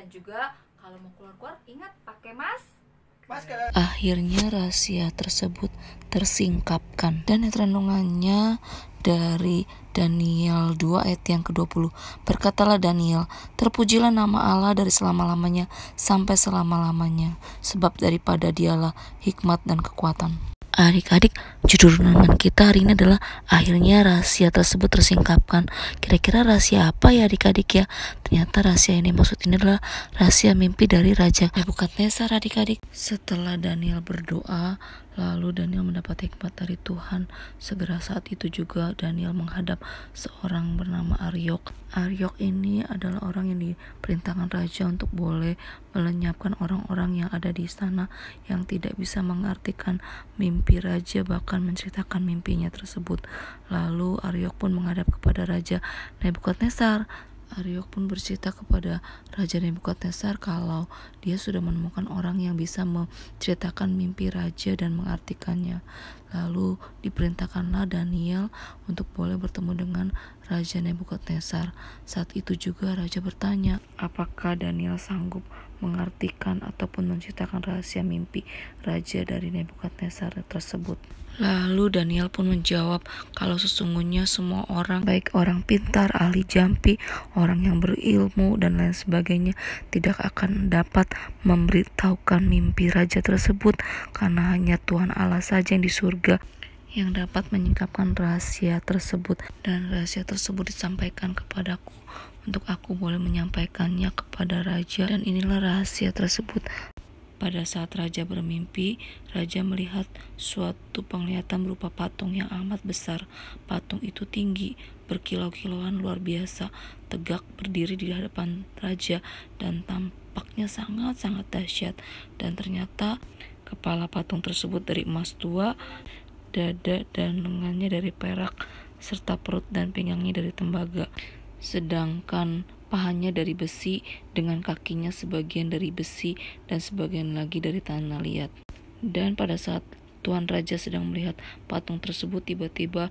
dan juga kalau mau keluar-keluar ingat pakai masker. Akhirnya rahasia tersebut tersingkapkan. Dan ayat renungannya dari Daniel 2 ayat yang ke-20. Berkatalah Daniel, terpujilah nama Allah dari selama-lamanya sampai selama-lamanya, sebab daripada dialah hikmat dan kekuatan. Adik-adik, judul renungan kita hari ini adalah akhirnya rahasia tersebut tersingkapkan. Kira-kira rahasia apa ya adik-adik ya? Ternyata rahasia ini adalah rahasia mimpi dari Raja Nebukadnezar adik-adik. Setelah Daniel berdoa, lalu Daniel mendapat hikmat dari Tuhan. Segera saat itu juga Daniel menghadap seorang bernama Aryok. Aryok ini adalah orang yang diperintahkan raja untuk boleh melenyapkan orang-orang yang ada di istana yang tidak bisa mengartikan mimpi raja, bahkan menceritakan mimpinya tersebut. Lalu Aryok pun menghadap kepada Raja Nebukadnezar. Aryok pun bercerita kepada Raja Nebukadnezar kalau dia sudah menemukan orang yang bisa menceritakan mimpi raja dan mengartikannya. Lalu diperintahkanlah Daniel untuk boleh bertemu dengan Raja Nebukadnezar. Saat itu juga raja bertanya, apakah Daniel sanggup mengartikan ataupun menceritakan rahasia mimpi raja dari Nebukadnezar tersebut. Lalu Daniel pun menjawab kalau sesungguhnya semua orang, baik orang pintar, ahli jampi, orang yang berilmu dan lain sebagainya, tidak akan dapat memberitahukan mimpi raja tersebut, karena hanya Tuhan Allah saja yang di surga yang dapat menyingkapkan rahasia tersebut, dan rahasia tersebut disampaikan kepadaku untuk aku boleh menyampaikannya kepada raja. Dan inilah rahasia tersebut. Pada saat raja bermimpi, raja melihat suatu penglihatan berupa patung yang amat besar. Patung itu tinggi, berkilau-kilauan luar biasa, tegak berdiri di hadapan raja dan tampaknya sangat-sangat dahsyat. Dan ternyata kepala patung tersebut dari emas tua, dada dan lengannya dari perak, serta perut dan pinggangnya dari tembaga. Sedangkan pahanya dari besi, dengan kakinya sebagian dari besi dan sebagian lagi dari tanah liat. Dan pada saat Tuan Raja sedang melihat patung tersebut, tiba-tiba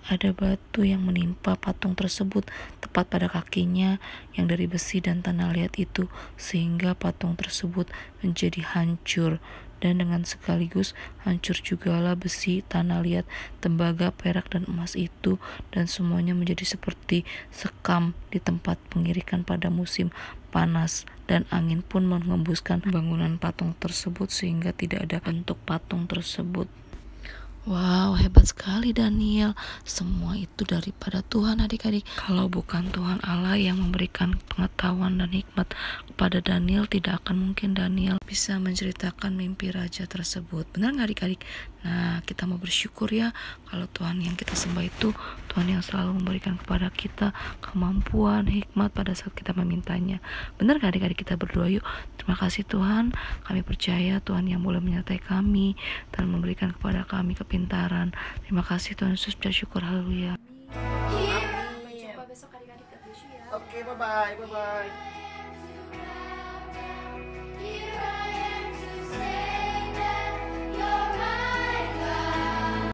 ada batu yang menimpa patung tersebut tepat pada kakinya yang dari besi dan tanah liat itu, sehingga patung tersebut menjadi hancur. Dan dengan sekaligus hancur jugalah besi, tanah liat, tembaga, perak, dan emas itu, dan semuanya menjadi seperti sekam di tempat pengirikan pada musim panas, dan angin pun mengembuskan bangunan patung tersebut sehingga tidak ada bentuk patung tersebut. Wow, hebat sekali Daniel. Semua itu daripada Tuhan adik-adik. Kalau bukan Tuhan Allah yang memberikan pengetahuan dan hikmat kepada Daniel, tidak akan mungkin Daniel bisa menceritakan mimpi raja tersebut. Benar nggak adik-adik? Nah, kita mau bersyukur ya kalau Tuhan yang kita sembah itu Tuhan yang selalu memberikan kepada kita kemampuan, hikmat pada saat kita memintanya. Benar nggak adik-adik? Kita berdoa yuk. Terima kasih Tuhan, kami percaya Tuhan yang boleh menyertai kami dan memberikan kepada kami kepintaran. Terima kasih Tuhan Yesus, bersyukur, haleluya. Sampai jumpa besok adik-adik. Oke, bye-bye.